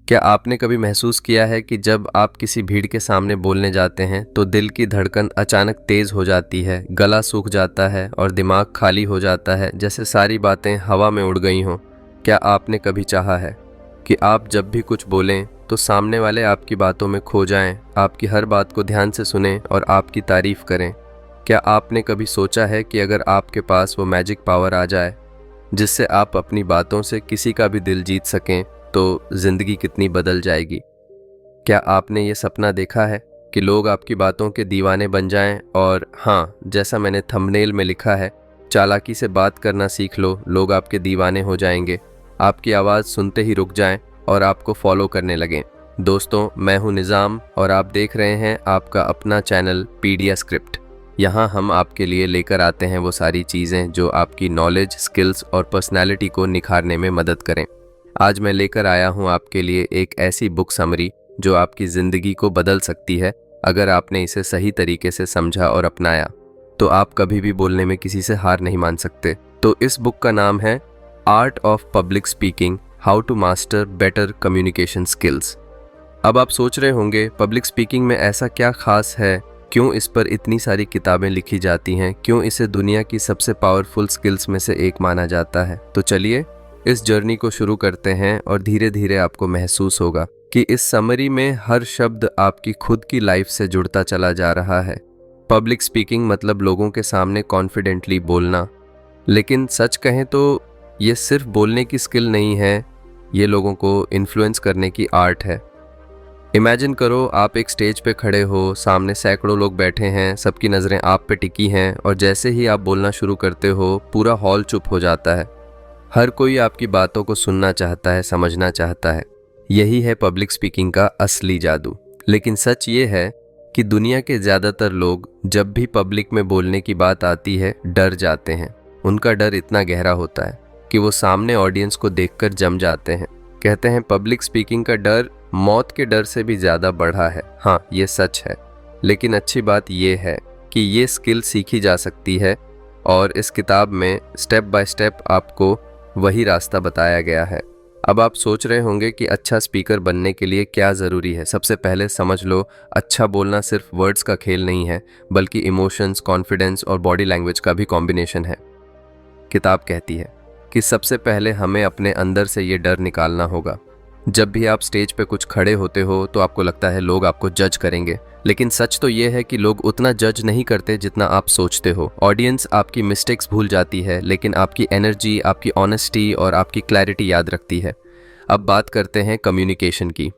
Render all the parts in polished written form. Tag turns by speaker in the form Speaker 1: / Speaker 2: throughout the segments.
Speaker 1: क्या आपने कभी महसूस किया है कि जब आप किसी भीड़ के सामने बोलने जाते हैं तो दिल की धड़कन अचानक तेज हो जाती है, गला सूख जाता है और दिमाग खाली हो जाता है, जैसे सारी बातें हवा में उड़ गई हों। क्या आपने कभी चाहा है कि आप जब भी कुछ बोलें तो सामने वाले आपकी बातों में खो जाएं, आपकी हर बात को ध्यान से सुनें और आपकी तारीफ करें? क्या आपने कभी सोचा है कि अगर आपके पास वो मैजिक पावर आ जाए जिससे आप अपनी बातों से किसी का भी दिल जीत सकें तो जिंदगी कितनी बदल जाएगी? क्या आपने ये सपना देखा है कि लोग आपकी बातों के दीवाने बन जाएं और हाँ, जैसा मैंने थंबनेल में लिखा है, चालाकी से बात करना सीख लो, लोग आपके दीवाने हो जाएंगे, आपकी आवाज़ सुनते ही रुक जाएं और आपको फॉलो करने लगें। दोस्तों, मैं हूँ निज़ाम और आप देख रहे हैं आपका अपना चैनल पीडिया स्क्रिप्ट। यहाँ हम आपके लिए लेकर आते हैं वो सारी चीज़ें जो आपकी नॉलेज, स्किल्स और पर्सनैलिटी को निखारने में मदद करें। आज मैं लेकर आया हूँ आपके लिए एक ऐसी बुक समरी जो आपकी ज़िंदगी को बदल सकती है अगर आपने इसे सही तरीके से समझा और अपनाया। तो आप कभी भी बोलने में किसी से हार नहीं मान सकते। तो इस बुक का नाम है art of public speaking, how to master better communication skills. अब आप सोच रहे होंगे, पब्लिक स्पीकिंग में ऐसा क्या खास है, क्यों इस पर इतनी सारी किताबें लिखी जाती हैं, क्यों इसे दुनिया की सबसे पावरफुल स्किल्स में से एक माना जाता है? तो चलिए इस जर्नी को शुरू करते हैं और धीरे धीरे आपको महसूस होगा कि इस समरी में हर शब्द आपकी खुद की लाइफ से जुड़ता चला जा रहा है। पब्लिक स्पीकिंग मतलब लोगों के सामने कॉन्फिडेंटली बोलना, लेकिन सच कहें तो ये सिर्फ बोलने की स्किल नहीं है, ये लोगों को इन्फ्लुएंस करने की आर्ट है। इमेजिन करो, आप एक स्टेज पे खड़े हो, सामने सैकड़ों लोग बैठे हैं, सबकी नज़रें आप पे टिकी हैं और जैसे ही आप बोलना शुरू करते हो पूरा हॉल चुप हो जाता है। हर कोई आपकी बातों को सुनना चाहता है, समझना चाहता है। यही है पब्लिक स्पीकिंग का असली जादू। लेकिन सच ये है कि दुनिया के ज़्यादातर लोग जब भी पब्लिक में बोलने की बात आती है डर जाते हैं। उनका डर इतना गहरा होता है कि वो सामने ऑडियंस को देखकर जम जाते हैं। कहते हैं पब्लिक स्पीकिंग का डर मौत के डर से भी ज़्यादा बढ़ा है। हाँ, ये सच है। लेकिन अच्छी बात यह है कि ये स्किल सीखी जा सकती है और इस किताब में स्टेप बाय स्टेप आपको वही रास्ता बताया गया है। अब आप सोच रहे होंगे कि अच्छा स्पीकर बनने के लिए क्या ज़रूरी है। सबसे पहले समझ लो, अच्छा बोलना सिर्फ वर्ड्स का खेल नहीं है, बल्कि इमोशंस, कॉन्फिडेंस और बॉडी लैंग्वेज का भी कॉम्बिनेशन है। किताब कहती है कि सबसे पहले हमें अपने अंदर से ये डर निकालना होगा। जब भी आप स्टेज पे कुछ खड़े होते हो तो आपको लगता है लोग आपको जज करेंगे, लेकिन सच तो ये है कि लोग उतना जज नहीं करते जितना आप सोचते हो। ऑडियंस आपकी मिस्टेक्स भूल जाती है, लेकिन आपकी एनर्जी, आपकी ऑनेस्टी और आपकी क्लैरिटी याद रखती है। अब बात करते हैं कम्युनिकेशन की।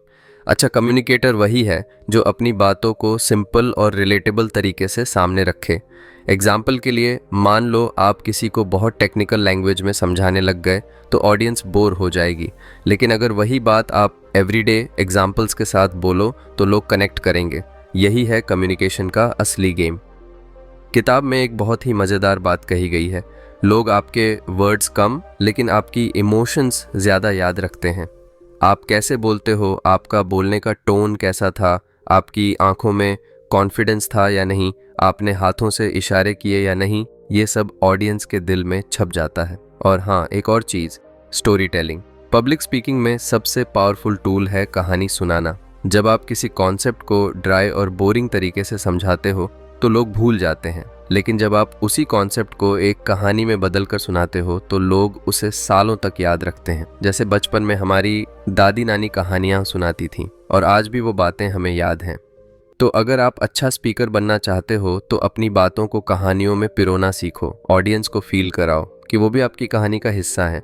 Speaker 1: अच्छा कम्युनिकेटर वही है जो अपनी बातों को सिंपल और रिलेटेबल तरीके से सामने रखे। एग्जाम्पल के लिए, मान लो आप किसी को बहुत टेक्निकल लैंग्वेज में समझाने लग गए तो ऑडियंस बोर हो जाएगी, लेकिन अगर वही बात आप एवरीडे एग्जाम्पल्स के साथ बोलो तो लोग कनेक्ट करेंगे। यही है कम्युनिकेशन का असली गेम। किताब में एक बहुत ही मज़ेदार बात कही गई है, लोग आपके वर्ड्स कम लेकिन आपकी इमोशंस ज़्यादा याद रखते हैं। आप कैसे बोलते हो, आपका बोलने का टोन कैसा था, आपकी आंखों में कॉन्फिडेंस था या नहीं, आपने हाथों से इशारे किए या नहीं, ये सब ऑडियंस के दिल में छप जाता है। और हाँ, एक और चीज़, स्टोरी टेलिंग। पब्लिक स्पीकिंग में सबसे पावरफुल टूल है कहानी सुनाना। जब आप किसी कॉन्सेप्ट को ड्राई और बोरिंग तरीके से समझाते हो तो लोग भूल जाते हैं, लेकिन जब आप उसी कॉन्सेप्ट को एक कहानी में बदल कर सुनाते हो तो लोग उसे सालों तक याद रखते हैं। जैसे बचपन में हमारी दादी नानी कहानियाँ सुनाती थीं और आज भी वो बातें हमें याद हैं। तो अगर आप अच्छा स्पीकर बनना चाहते हो तो अपनी बातों को कहानियों में पिरोना सीखो, ऑडियंस को फील कराओ कि वो भी आपकी कहानी का हिस्सा है।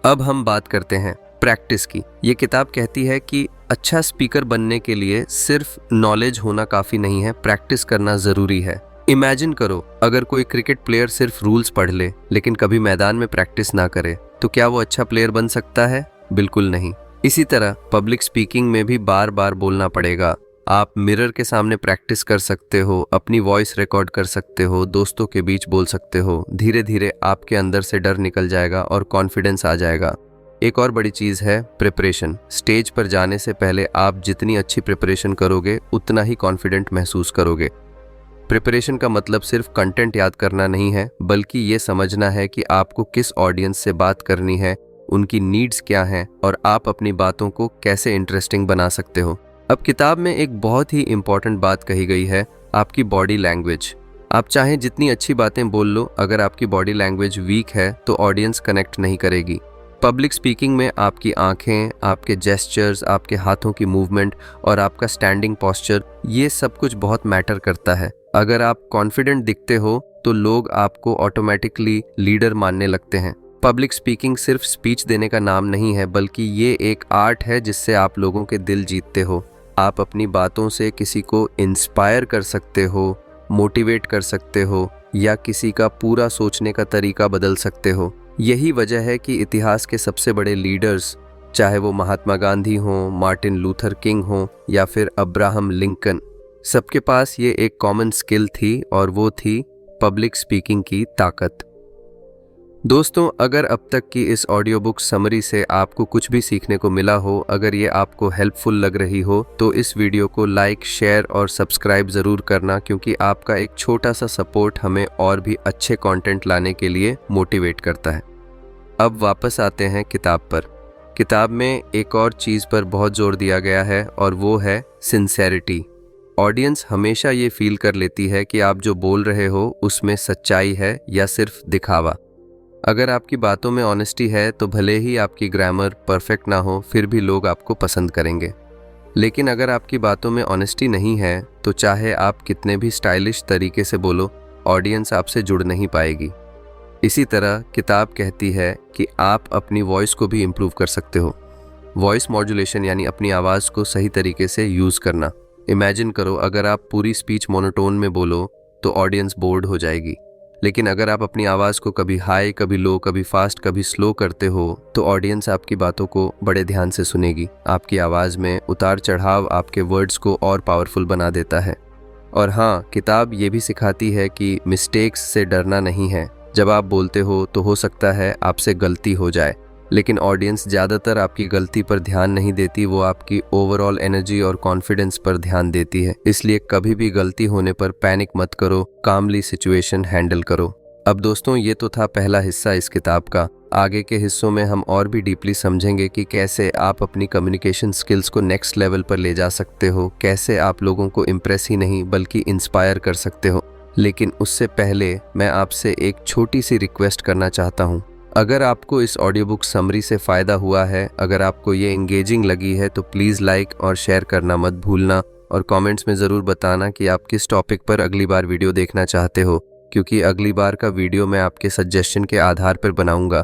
Speaker 1: अब हम बात करते हैं प्रैक्टिस की। ये किताब कहती है कि अच्छा स्पीकर बनने के लिए सिर्फ नॉलेज होना काफ़ी नहीं है, प्रैक्टिस करना ज़रूरी है। इमेजिन करो, अगर कोई क्रिकेट प्लेयर सिर्फ रूल्स पढ़ ले लेकिन कभी मैदान में प्रैक्टिस ना करे तो क्या वो अच्छा प्लेयर बन सकता है? बिल्कुल नहीं। इसी तरह पब्लिक स्पीकिंग में भी बार बार बोलना पड़ेगा। आप मिरर के सामने प्रैक्टिस कर सकते हो, अपनी वॉइस रिकॉर्ड कर सकते हो, दोस्तों के बीच बोल सकते हो। धीरे धीरे आपके अंदर से डर निकल जाएगा और कॉन्फिडेंस आ जाएगा। एक और बड़ी चीज़ है प्रिपरेशन। स्टेज पर जाने से पहले आप जितनी अच्छी प्रिपरेशन करोगे उतना ही कॉन्फिडेंट महसूस करोगे। प्रिपरेशन का मतलब सिर्फ कंटेंट याद करना नहीं है, बल्कि ये समझना है कि आपको किस ऑडियंस से बात करनी है उनकी नीड्स क्या हैं और आप अपनी बातों को कैसे इंटरेस्टिंग बना सकते हो। अब किताब में एक बहुत ही इंपॉर्टेंट बात कही गई है, आपकी बॉडी लैंग्वेज। आप चाहे जितनी अच्छी बातें बोल लो, अगर आपकी बॉडी लैंग्वेज वीक है तो ऑडियंस कनेक्ट नहीं करेगी। पब्लिक स्पीकिंग में आपकी आंखें, आपके जेस्चर्स, आपके हाथों की मूवमेंट और आपका स्टैंडिंग पोस्चर, ये सब कुछ बहुत मैटर करता है। अगर आप कॉन्फिडेंट दिखते हो तो लोग आपको ऑटोमेटिकली लीडर मानने लगते हैं। पब्लिक स्पीकिंग सिर्फ स्पीच देने का नाम नहीं है, बल्कि ये एक आर्ट है जिससे आप लोगों के दिल जीतते हो। आप अपनी बातों से किसी को इंस्पायर कर सकते हो, मोटिवेट कर सकते हो या किसी का पूरा सोचने का तरीका बदल सकते हो। यही वजह है कि इतिहास के सबसे बड़े लीडर्स, चाहे वो महात्मा गांधी हों, मार्टिन लूथर किंग हों या फिर अब्राहम लिंकन, सबके पास ये एक कॉमन स्किल थी और वो थी पब्लिक स्पीकिंग की ताकत। दोस्तों, अगर अब तक की इस ऑडियो बुक समरी से आपको कुछ भी सीखने को मिला हो, अगर ये आपको हेल्पफुल लग रही हो, तो इस वीडियो को लाइक, शेयर और सब्सक्राइब ज़रूर करना, क्योंकि आपका एक छोटा सा सपोर्ट हमें और भी अच्छे कंटेंट लाने के लिए मोटिवेट करता है। अब वापस आते हैं किताब पर। किताब में एक और चीज़ पर बहुत जोर दिया गया है और वो है सिंसेरिटी। ऑडियंस हमेशा ये फील कर लेती है कि आप जो बोल रहे हो उसमें सच्चाई है या सिर्फ दिखावा। अगर आपकी बातों में ऑनेस्टी है तो भले ही आपकी ग्रामर परफेक्ट ना हो, फिर भी लोग आपको पसंद करेंगे। लेकिन अगर आपकी बातों में ऑनेस्टी नहीं है तो चाहे आप कितने भी स्टाइलिश तरीके से बोलो, ऑडियंस आपसे जुड़ नहीं पाएगी। इसी तरह किताब कहती है कि आप अपनी वॉइस को भी इम्प्रूव कर सकते हो। वॉइस मॉड्यूलेशन यानी अपनी आवाज़ को सही तरीके से यूज़ करना। इमेजिन करो, अगर आप पूरी स्पीच मोनोटोन में बोलो तो ऑडियंस बोर्ड हो जाएगी। लेकिन अगर आप अपनी आवाज़ को कभी हाई, कभी लो, कभी फास्ट, कभी स्लो करते हो तो ऑडियंस आपकी बातों को बड़े ध्यान से सुनेगी। आपकी आवाज़ में उतार चढ़ाव आपके वर्ड्स को और पावरफुल बना देता है। और हाँ, किताब ये भी सिखाती है कि मिस्टेक्स से डरना नहीं है। जब आप बोलते हो सकता है आपसे गलती हो जाए, लेकिन ऑडियंस ज़्यादातर आपकी गलती पर ध्यान नहीं देती, वो आपकी ओवरऑल एनर्जी और कॉन्फिडेंस पर ध्यान देती है। इसलिए कभी भी गलती होने पर पैनिक मत करो, कामली सिचुएशन हैंडल करो। अब दोस्तों, ये तो था पहला हिस्सा इस किताब का। आगे के हिस्सों में हम और भी डीपली समझेंगे कि कैसे आप अपनी कम्युनिकेशन स्किल्स को नेक्स्ट लेवल पर ले जा सकते हो, कैसे आप लोगों को इम्प्रेस ही नहीं बल्कि इंस्पायर कर सकते हो। लेकिन उससे पहले मैं आपसे एक छोटी सी रिक्वेस्ट करना चाहता हूँ। अगर आपको इस ऑडियो बुक समरी से फ़ायदा हुआ है, अगर आपको ये एंगेजिंग लगी है, तो प्लीज़ लाइक और शेयर करना मत भूलना और कमेंट्स में ज़रूर बताना कि आप किस टॉपिक पर अगली बार वीडियो देखना चाहते हो, क्योंकि अगली बार का वीडियो मैं आपके सजेशन के आधार पर बनाऊंगा।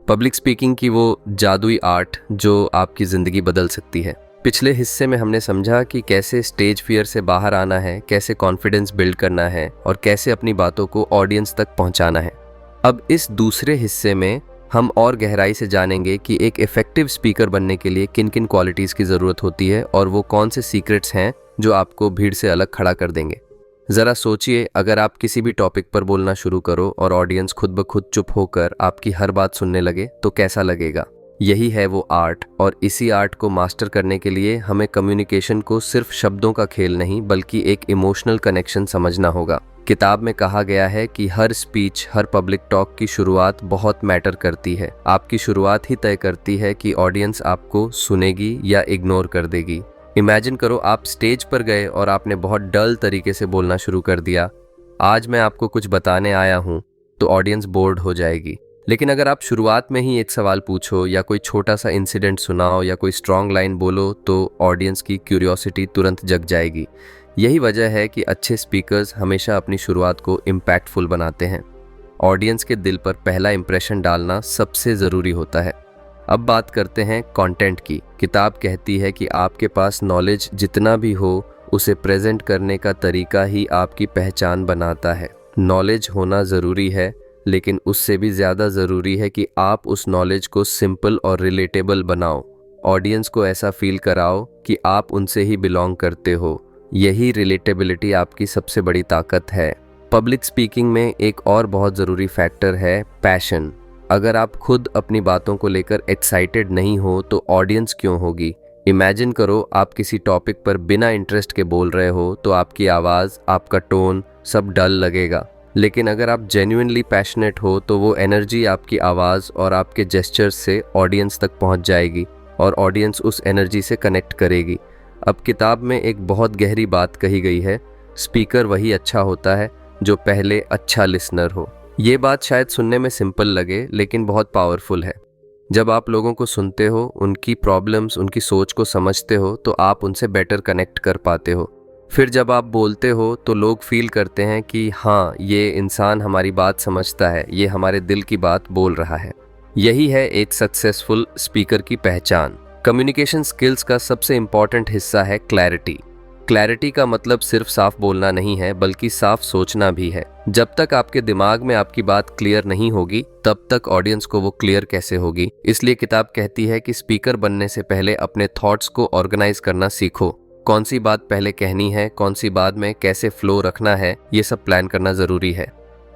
Speaker 1: पब्लिक स्पीकिंग की वो जादुई आर्ट जो आपकी ज़िंदगी बदल सकती है। पिछले हिस्से में हमने समझा कि कैसे स्टेज फियर से बाहर आना है, कैसे कॉन्फिडेंस बिल्ड करना है और कैसे अपनी बातों को ऑडियंस तक पहुंचाना है। अब इस दूसरे हिस्से में हम और गहराई से जानेंगे कि एक इफ़ेक्टिव स्पीकर बनने के लिए किन किन क्वालिटीज़ की ज़रूरत होती है और वो कौन से सीक्रेट्स हैं जो आपको भीड़ से अलग खड़ा कर देंगे। ज़रा सोचिए, अगर आप किसी भी टॉपिक पर बोलना शुरू करो और ऑडियंस खुद ब खुद चुप होकर आपकी हर बात सुनने लगे तो कैसा लगेगा। यही है वो आर्ट, और इसी आर्ट को मास्टर करने के लिए हमें कम्युनिकेशन को सिर्फ शब्दों का खेल नहीं बल्कि एक इमोशनल कनेक्शन समझना होगा। किताब में कहा गया है कि हर स्पीच, हर पब्लिक टॉक की शुरुआत बहुत मैटर करती है। आपकी शुरुआत ही तय करती है कि ऑडियंस आपको सुनेगी या इग्नोर कर देगी। इमेजिन करो, आप स्टेज पर गए और आपने बहुत डल तरीके से बोलना शुरू कर दिया, आज मैं आपको कुछ बताने आया हूँ, तो ऑडियंस बोर्ड हो जाएगी। लेकिन अगर आप शुरुआत में ही एक सवाल पूछो या कोई छोटा सा इंसिडेंट सुनाओ या कोई स्ट्रॉन्ग लाइन बोलो तो ऑडियंस की क्यूरियोसिटी तुरंत जग जाएगी। यही वजह है कि अच्छे स्पीकर्स हमेशा अपनी शुरुआत को इम्पैक्टफुल बनाते हैं। ऑडियंस के दिल पर पहला इंप्रेशन डालना सबसे ज़रूरी होता है। अब बात करते हैं कंटेंट की। किताब कहती है कि आपके पास नॉलेज जितना भी हो, उसे प्रेजेंट करने का तरीका ही आपकी पहचान बनाता है। नॉलेज होना ज़रूरी है, लेकिन उससे भी ज़्यादा ज़रूरी है कि आप उस नॉलेज को सिंपल और रिलेटेबल बनाओ। ऑडियंस को ऐसा फील कराओ कि आप उनसे ही बिलोंग करते हो। यही रिलेटेबिलिटी आपकी सबसे बड़ी ताकत है। पब्लिक स्पीकिंग में एक और बहुत ज़रूरी फैक्टर है पैशन। अगर आप खुद अपनी बातों को लेकर एक्साइटेड नहीं हो तो ऑडियंस क्यों होगी। इमेजिन करो, आप किसी टॉपिक पर बिना इंटरेस्ट के बोल रहे हो तो आपकी आवाज़, आपका टोन सब डल लगेगा। लेकिन अगर आप जेन्युइनली पैशनेट हो तो वो एनर्जी आपकी आवाज़ और आपके जेस्चर्स से ऑडियंस तक पहुंच जाएगी और ऑडियंस उस एनर्जी से कनेक्ट करेगी। अब किताब में एक बहुत गहरी बात कही गई है, स्पीकर वही अच्छा होता है जो पहले अच्छा लिसनर हो। ये बात शायद सुनने में सिंपल लगे लेकिन बहुत पावरफुल है। जब आप लोगों को सुनते हो, उनकी प्रॉब्लम्स, उनकी सोच को समझते हो तो आप उनसे बेटर कनेक्ट कर पाते हो। फिर जब आप बोलते हो तो लोग फील करते हैं कि हाँ, ये इंसान हमारी बात समझता है, ये हमारे दिल की बात बोल रहा है। यही है एक सक्सेसफुल स्पीकर की पहचान। कम्युनिकेशन स्किल्स का सबसे इम्पॉर्टेंट हिस्सा है क्लैरिटी। क्लैरिटी का मतलब सिर्फ साफ बोलना नहीं है बल्कि साफ सोचना भी है। जब तक आपके दिमाग में आपकी बात क्लियर नहीं होगी तब तक ऑडियंस को वो क्लियर कैसे होगी। इसलिए किताब कहती है कि स्पीकर बनने से पहले अपने थॉट्स को ऑर्गेनाइज करना सीखो। कौन सी बात पहले कहनी है, कौन सी बाद में, कैसे फ्लो रखना है, ये सब प्लान करना ज़रूरी है।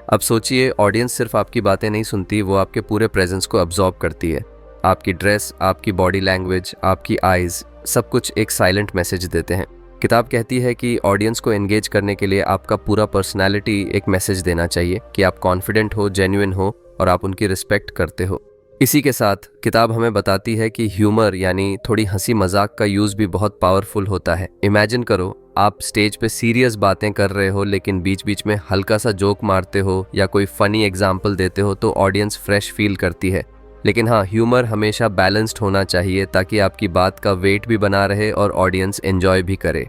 Speaker 1: अब सोचिए, ऑडियंस सिर्फ आपकी बातें नहीं सुनती, वो आपके पूरे प्रेजेंस को अब्जॉर्ब करती है। आपकी ड्रेस, आपकी बॉडी लैंग्वेज, आपकी आइज़, सब कुछ एक साइलेंट मैसेज देते हैं। किताब कहती है कि ऑडियंस को एंगेज करने के लिए आपका पूरा पर्सनैलिटी एक मैसेज देना चाहिए कि आप कॉन्फिडेंट हो, जेन्युइन हो और आप उनकी रिस्पेक्ट करते हो। इसी के साथ किताब हमें बताती है कि ह्यूमर यानी थोड़ी हंसी मजाक का यूज़ भी बहुत पावरफुल होता है। इमेजिन करो, आप स्टेज पे सीरियस बातें कर रहे हो लेकिन बीच बीच में हल्का सा जोक मारते हो या कोई फनी एग्जाम्पल देते हो तो ऑडियंस फ्रेश फील करती है। लेकिन हाँ, ह्यूमर हमेशा बैलेंस्ड होना चाहिए ताकि आपकी बात का वेट भी बना रहे और ऑडियंस एंजॉय भी करे।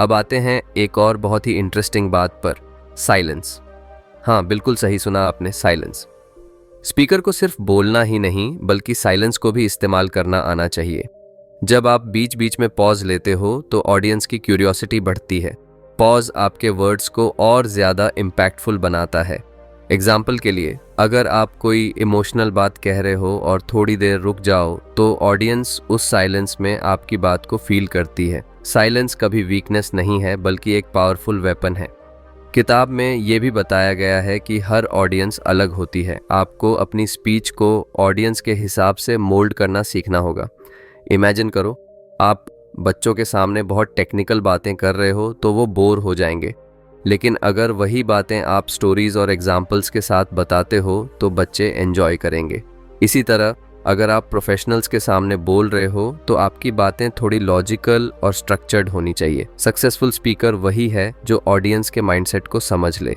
Speaker 1: अब आते हैं एक और बहुत ही इंटरेस्टिंग बात पर, साइलेंस। हाँ, बिल्कुल सही सुना आपने, साइलेंस। स्पीकर को सिर्फ बोलना ही नहीं बल्कि साइलेंस को भी इस्तेमाल करना आना चाहिए। जब आप बीच बीच में पॉज लेते हो तो ऑडियंस की क्यूरियोसिटी बढ़ती है। पॉज आपके वर्ड्स को और ज़्यादा इम्पैक्टफुल बनाता है। एग्जाम्पल के लिए, अगर आप कोई इमोशनल बात कह रहे हो और थोड़ी देर रुक जाओ तो ऑडियंस उस साइलेंस में आपकी बात को फील करती है। साइलेंस कभी वीकनेस नहीं है बल्कि एक पावरफुल वेपन है। किताब में ये भी बताया गया है कि हर ऑडियंस अलग होती है। आपको अपनी स्पीच को ऑडियंस के हिसाब से मोल्ड करना सीखना होगा। इमेजिन करो, आप बच्चों के सामने बहुत टेक्निकल बातें कर रहे हो तो वो बोर हो जाएंगे, लेकिन अगर वही बातें आप स्टोरीज और एग्जाम्पल्स के साथ बताते हो तो बच्चे एंजॉय करेंगे। इसी तरह अगर आप प्रोफेशनल्स के सामने बोल रहे हो तो आपकी बातें थोड़ी लॉजिकल और स्ट्रक्चर्ड होनी चाहिए। सक्सेसफुल स्पीकर वही है जो ऑडियंस के माइंडसेट को समझ ले।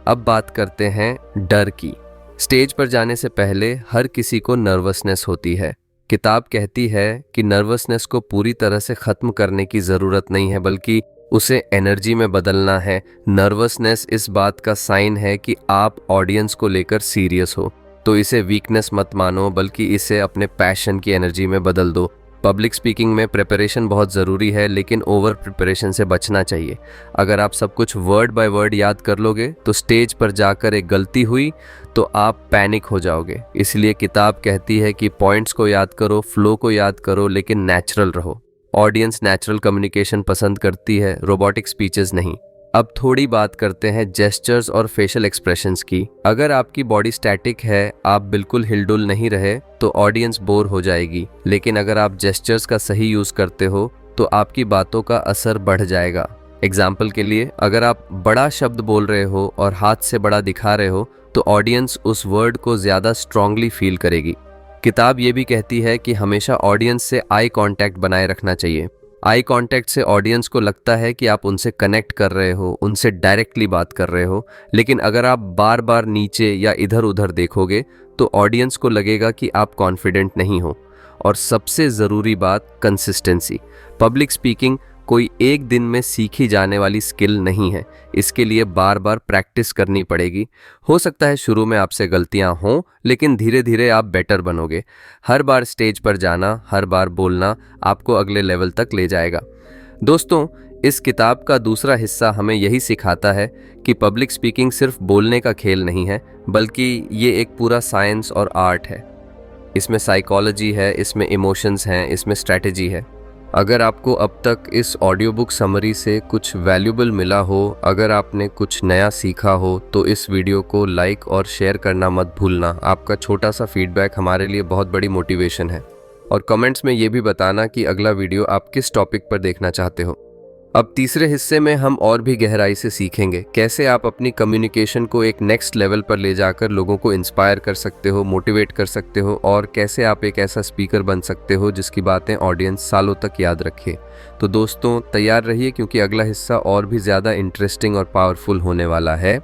Speaker 1: अब बात करते हैं डर की। स्टेज पर जाने से पहले हर किसी को नर्वसनेस होती है। किताब कहती है कि नर्वसनेस को पूरी तरह से ख़त्म करने की ज़रूरत नहीं है बल्कि उसे एनर्जी में बदलना है। नर्वसनेस इस बात का साइन है कि आप ऑडियंस को लेकर सीरियस हो, तो इसे वीकनेस मत मानो बल्कि इसे अपने पैशन की एनर्जी में बदल दो। पब्लिक स्पीकिंग में प्रिपरेशन बहुत ज़रूरी है लेकिन ओवर प्रिपरेशन से बचना चाहिए। अगर आप सब कुछ वर्ड बाय वर्ड याद कर लोगे तो स्टेज पर जाकर एक गलती हुई तो आप पैनिक हो जाओगे। इसलिए किताब कहती है कि पॉइंट्स को याद करो, फ्लो को याद करो, लेकिन नेचुरल रहो। ऑडियंस नेचुरल कम्युनिकेशन पसंद करती है, रोबोटिक स्पीचेस नहीं। अब थोड़ी बात करते हैं जेस्चर्स और फेशियल एक्सप्रेशंस की। अगर आपकी बॉडी स्टैटिक है, आप बिल्कुल हिलडुल नहीं रहे तो ऑडियंस बोर हो जाएगी, लेकिन अगर आप जेस्चर्स का सही यूज़ करते हो तो आपकी बातों का असर बढ़ जाएगा। एग्जाम्पल के लिए, अगर आप बड़ा शब्द बोल रहे हो और हाथ से बड़ा दिखा रहे हो तो ऑडियंस उस वर्ड को ज़्यादा स्ट्रांगली फील करेगी। किताब ये भी कहती है कि हमेशा ऑडियंस से आई कांटेक्ट बनाए रखना चाहिए। आई कांटेक्ट से ऑडियंस को लगता है कि आप उनसे कनेक्ट कर रहे हो, उनसे डायरेक्टली बात कर रहे हो। लेकिन अगर आप बार बार नीचे या इधर उधर देखोगे तो ऑडियंस को लगेगा कि आप कॉन्फिडेंट नहीं हो। और सबसे ज़रूरी बात, कंसिस्टेंसी। पब्लिक स्पीकिंग कोई एक दिन में सीखी जाने वाली स्किल नहीं है, इसके लिए बार बार प्रैक्टिस करनी पड़ेगी। हो सकता है शुरू में आपसे गलतियां हों, लेकिन धीरे धीरे आप बेटर बनोगे। हर बार स्टेज पर जाना, हर बार बोलना आपको अगले लेवल तक ले जाएगा। दोस्तों, इस किताब का दूसरा हिस्सा हमें यही सिखाता है कि पब्लिक स्पीकिंग सिर्फ बोलने का खेल नहीं है, बल्कि ये एक पूरा साइंस और आर्ट है। इसमें साइकोलॉजी है, इसमें इमोशंस हैं, इसमें स्ट्रैटेजी है। अगर आपको अब तक इस ऑडियो बुक समरी से कुछ वैल्यूबल मिला हो, अगर आपने कुछ नया सीखा हो, तो इस वीडियो को लाइक और शेयर करना मत भूलना। आपका छोटा सा फीडबैक हमारे लिए बहुत बड़ी मोटिवेशन है। और कमेंट्स में ये भी बताना कि अगला वीडियो आप किस टॉपिक पर देखना चाहते हो। अब तीसरे हिस्से में हम और भी गहराई से सीखेंगे कैसे आप अपनी कम्युनिकेशन को एक नेक्स्ट लेवल पर ले जाकर लोगों को इंस्पायर कर सकते हो, मोटिवेट कर सकते हो, और कैसे आप एक ऐसा स्पीकर बन सकते हो जिसकी बातें ऑडियंस सालों तक याद रखे। तो दोस्तों तैयार रहिए, क्योंकि अगला हिस्सा और भी ज़्यादा इंटरेस्टिंग और पावरफुल होने वाला है।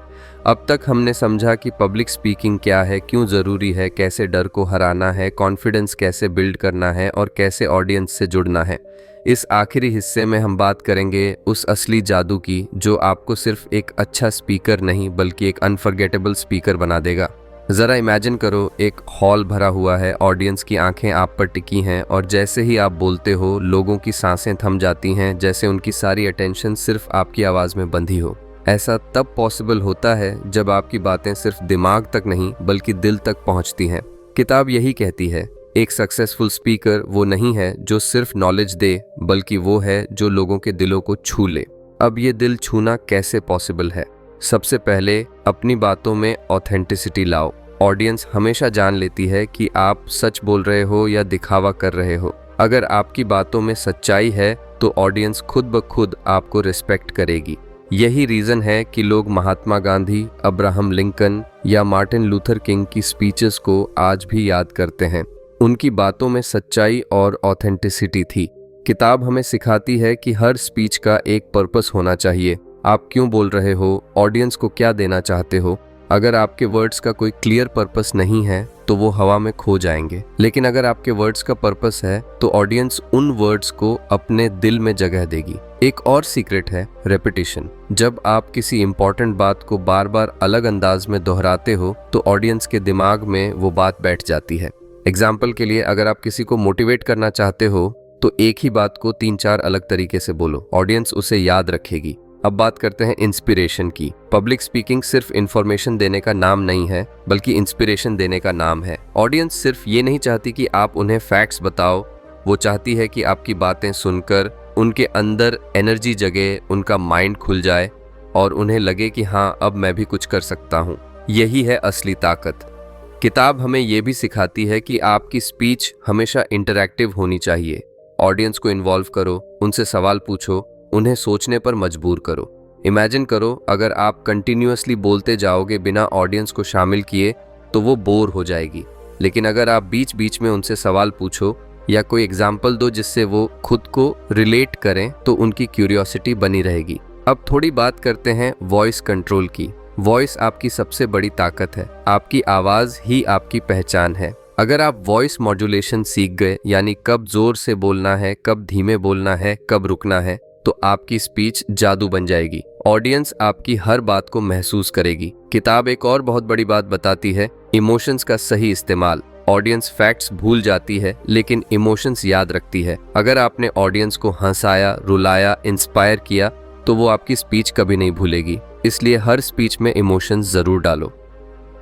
Speaker 1: अब तक हमने समझा कि पब्लिक स्पीकिंग क्या है, क्यों ज़रूरी है, कैसे डर को हराना है, कॉन्फिडेंस कैसे बिल्ड करना है और कैसे ऑडियंस से जुड़ना है। इस आखिरी हिस्से में हम बात करेंगे उस असली जादू की जो आपको सिर्फ एक अच्छा स्पीकर नहीं बल्कि एक अनफॉरगेटेबल स्पीकर बना देगा। ज़रा इमेजिन करो, एक हॉल भरा हुआ है, ऑडियंस की आंखें आप पर टिकी हैं और जैसे ही आप बोलते हो लोगों की सांसें थम जाती हैं, जैसे उनकी सारी अटेंशन सिर्फ आपकी आवाज़ में बंधी हो। ऐसा तब पॉसिबल होता है जब आपकी बातें सिर्फ दिमाग तक नहीं बल्कि दिल तक पहुंचती हैं। किताब यही कहती है, एक सक्सेसफुल स्पीकर वो नहीं है जो सिर्फ नॉलेज दे, बल्कि वो है जो लोगों के दिलों को छू ले। अब ये दिल छूना कैसे पॉसिबल है? सबसे पहले अपनी बातों में ऑथेंटिसिटी लाओ। ऑडियंस हमेशा जान लेती है कि आप सच बोल रहे हो या दिखावा कर रहे हो। अगर आपकी बातों में सच्चाई है तो ऑडियंस खुद ब खुद आपको रिस्पेक्ट करेगी। यही रीज़न है कि लोग महात्मा गांधी, अब्राहम लिंकन या मार्टिन लूथर किंग की स्पीचेस को आज भी याद करते हैं। उनकी बातों में सच्चाई और ऑथेंटिसिटी थी। किताब हमें सिखाती है कि हर स्पीच का एक पर्पस होना चाहिए। आप क्यों बोल रहे हो, ऑडियंस को क्या देना चाहते हो। अगर आपके वर्ड्स का कोई क्लियर पर्पस नहीं है तो वो हवा में खो जाएंगे, लेकिन अगर आपके वर्ड्स का पर्पस है तो ऑडियंस उन वर्ड्स को अपने दिल में जगह देगी। एक और सीक्रेट है रेपिटेशन। जब आप किसी इंपॉर्टेंट बात को बार बार अलग अंदाज में दोहराते हो तो ऑडियंस के दिमाग में वो बात बैठ जाती है। एग्जाम्पल के लिए, अगर आप किसी को मोटिवेट करना चाहते हो तो एक ही बात को 3-4 अलग तरीके से बोलो, ऑडियंस उसे याद रखेगी। अब बात करते हैं इंस्पिरेशन की। पब्लिक स्पीकिंग सिर्फ इंफॉर्मेशन देने का नाम नहीं है बल्कि इंस्पिरेशन देने का नाम है। ऑडियंस सिर्फ ये नहीं चाहती कि आप उन्हें फैक्ट्स बताओ, वो चाहती है कि आपकी बातें सुनकर उनके अंदर एनर्जी जगे, उनका माइंड खुल जाए और उन्हें लगे कि हाँ, अब मैं भी कुछ कर सकता हूँ। यही है असली ताकत। किताब हमें ये भी सिखाती है कि आपकी स्पीच हमेशा इंटरैक्टिव होनी चाहिए। ऑडियंस को इन्वॉल्व करो, उनसे सवाल पूछो, उन्हें सोचने पर मजबूर करो। इमेजिन करो, अगर आप कंटिन्यूअसली बोलते जाओगे बिना ऑडियंस को शामिल किए तो वो बोर हो जाएगी, लेकिन अगर आप बीच बीच में उनसे सवाल पूछो या कोई एग्जाम्पल दो जिससे वो खुद को रिलेट करें तो उनकी क्यूरियोसिटी बनी रहेगी। अब थोड़ी बात करते हैं वॉइस कंट्रोल की। वॉइस आपकी सबसे बड़ी ताकत है। आपकी आवाज़ ही आपकी पहचान है। अगर आप वॉइस मॉड्यूलेशन सीख गए, यानी कब जोर से बोलना है, कब धीमे बोलना है, कब रुकना है, तो आपकी स्पीच जादू बन जाएगी। ऑडियंस आपकी हर बात को महसूस करेगी। किताब एक और बहुत बड़ी बात बताती है, इमोशंस का सही इस्तेमाल। ऑडियंस फैक्ट्स भूल जाती है लेकिन इमोशंस याद रखती है। अगर आपने ऑडियंस को हंसाया, रुलाया, इंस्पायर किया तो वो आपकी स्पीच कभी नहीं भूलेगी। इसलिए हर स्पीच में इमोशंस जरूर डालो।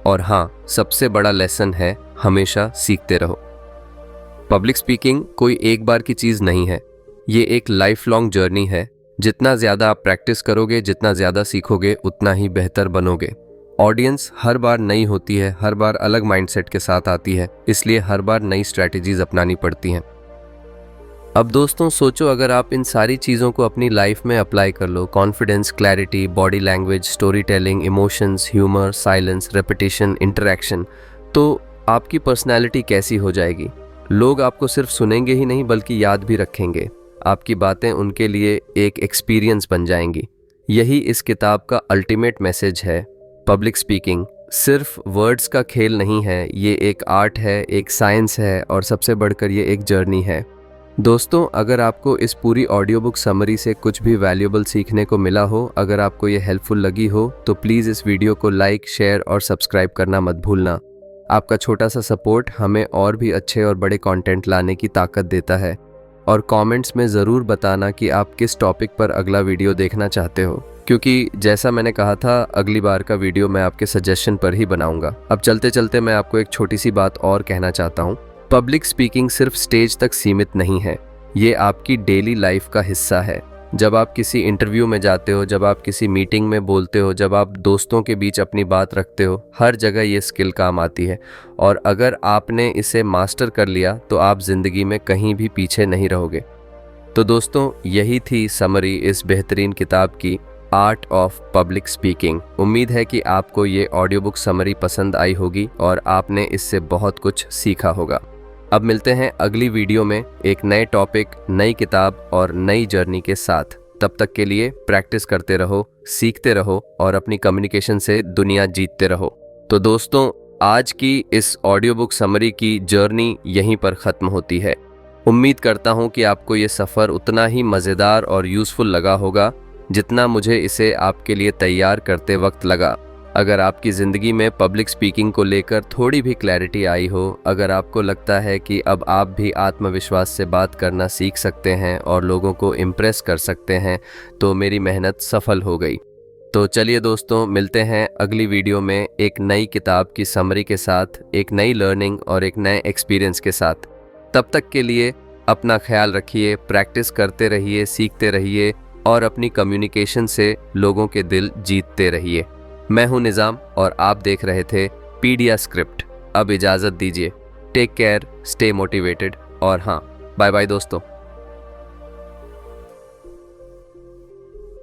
Speaker 1: और हाँ, सबसे बड़ा लेसन है, हमेशा सीखते रहो। पब्लिक स्पीकिंग कोई एक बार की चीज़ नहीं है, ये एक लाइफ लॉन्ग जर्नी है। जितना ज़्यादा आप प्रैक्टिस करोगे, जितना ज़्यादा सीखोगे, उतना ही बेहतर बनोगे। ऑडियंस हर बार नई होती है, हर बार अलग माइंडसेट के साथ आती है, इसलिए हर बार नई स्ट्रैटेजीज अपनानी पड़ती हैं। अब दोस्तों सोचो, अगर आप इन सारी चीज़ों को अपनी लाइफ में अप्लाई कर लो, confidence, clarity, body language, story telling, emotions, humour, silence, repetition, interaction, तो आपकी पर्सनैलिटी कैसी हो जाएगी। लोग आपको सिर्फ सुनेंगे ही नहीं बल्कि याद भी रखेंगे। आपकी बातें उनके लिए एक एक्सपीरियंस बन जाएंगी। यही इस किताब का अल्टीमेट मैसेज है। पब्लिक स्पीकिंग सिर्फ वर्ड्स का खेल नहीं है, ये एक आर्ट है, एक साइंस है और सबसे बढ़कर ये एक जर्नी है। दोस्तों, अगर आपको इस पूरी ऑडियो बुक समरी से कुछ भी वैल्यूएबल सीखने को मिला हो, अगर आपको ये हेल्पफुल लगी हो, तो प्लीज़ इस वीडियो को लाइक, शेयर और सब्सक्राइब करना मत भूलना। आपका छोटा सा सपोर्ट हमें और भी अच्छे और बड़े कंटेंट लाने की ताकत देता है। और कमेंट्स में ज़रूर बताना कि आप किस टॉपिक पर अगला वीडियो देखना चाहते हो, क्योंकि जैसा मैंने कहा था, अगली बार का वीडियो मैं आपके सजेशन पर ही बनाऊंगा। अब चलते चलते मैं आपको एक छोटी सी बात और कहना चाहता हूँ। पब्लिक स्पीकिंग सिर्फ स्टेज तक सीमित नहीं है, ये आपकी डेली लाइफ का हिस्सा है। जब आप किसी इंटरव्यू में जाते हो, जब आप किसी मीटिंग में बोलते हो, जब आप दोस्तों के बीच अपनी बात रखते हो, हर जगह ये स्किल काम आती है। और अगर आपने इसे मास्टर कर लिया तो आप ज़िंदगी में कहीं भी पीछे नहीं रहोगे। तो दोस्तों यही थी समरी इस बेहतरीन किताब की, आर्ट ऑफ पब्लिक स्पीकिंग। उम्मीद है कि आपको ये ऑडियो बुक समरी पसंद आई होगी और आपने इससे बहुत कुछ सीखा होगा। अब मिलते हैं अगली वीडियो में एक नए टॉपिक, नई किताब और नई जर्नी के साथ। तब तक के लिए प्रैक्टिस करते रहो, सीखते रहो और अपनी कम्युनिकेशन से दुनिया जीतते रहो। तो दोस्तों आज की इस ऑडियो बुक समरी की जर्नी यहीं पर ख़त्म होती है। उम्मीद करता हूँ कि आपको ये सफ़र उतना ही मज़ेदार और यूज़फुल लगा होगा जितना मुझे इसे आपके लिए तैयार करते वक्त लगा। अगर आपकी ज़िंदगी में पब्लिक स्पीकिंग को लेकर थोड़ी भी क्लैरिटी आई हो, अगर आपको लगता है कि अब आप भी आत्मविश्वास से बात करना सीख सकते हैं और लोगों को इम्प्रेस कर सकते हैं, तो मेरी मेहनत सफल हो गई। तो चलिए दोस्तों, मिलते हैं अगली वीडियो में एक नई किताब की समरी के साथ, एक नई लर्निंग और एक नए एक्सपीरियंस के साथ। तब तक के लिए अपना ख्याल रखिए, प्रैक्टिस करते रहिए, सीखते रहिए और अपनी कम्युनिकेशन से लोगों के दिल जीतते रहिए। मैं हूं निज़ाम और आप देख रहे थे पीडिया स्क्रिप्ट। अब इजाज़त दीजिए। टेक केयर, स्टे मोटिवेटेड और हाँ, बाय बाय दोस्तों।